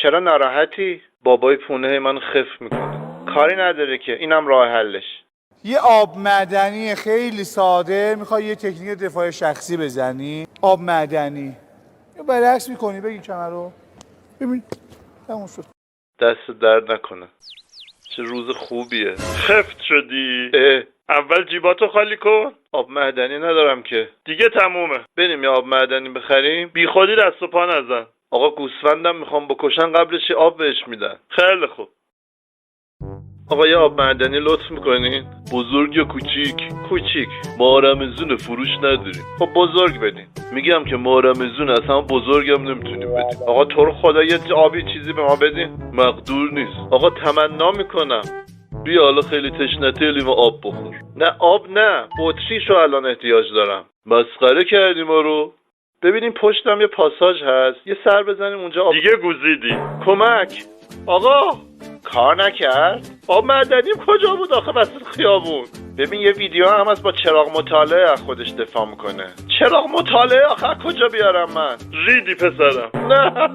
چرا ناراحتی؟ بابای پونه من خف میکنه. کاری نداره که، اینم راه حلش. یه آب معدنی خیلی ساده، میخوای یه تکنیک دفاع شخصی بزنی. آب معدنی یا برعکس میکنی، بگی کمر رو ببین تموم شد. دست درد نکنه. چه روز خوبیه. خفت شدی؟ اول جیباتو خالی کن. آب معدنی ندارم که. دیگه تمومه. بریم یه آب معدنی بخریم. بی خودی دست و پا نزن. آقا گوسفندم میخوام بکشن، قبلش یه آب بهش میدن. خیلی خوب. آقا یه آب معدنی لطف میکنین؟ بزرگ یا کوچیک؟ کوچیک. ما رمزون فروش نداریم. خب بزرگ بدین. میگم که ما رمزون اصلا بزرگم نمیتونیم بدیم. آقا تو رو خدا یه آبی چیزی به ما بدین. مقدور نیست. آقا تمنا میکنم. بیا حالا خیلی تشنته لیمو آب بخور. نه آب نه، بطریشو الان احتیاج دارم. مسخره کردیم ما رو. ببینیم پشتم یه پاساژ هست، یه سر بزنیم اونجا. آب دیگه گوزیدی. کمک. آقا کار نکرد. آب معدنیم کجا بود آخه وسط خیابون؟ ببین یه ویدیو هم هست با چراغ مطالعه از خودش دفاع میکنه. چراغ مطالعه آخه کجا بیارم من؟ ریدی پسرم. نه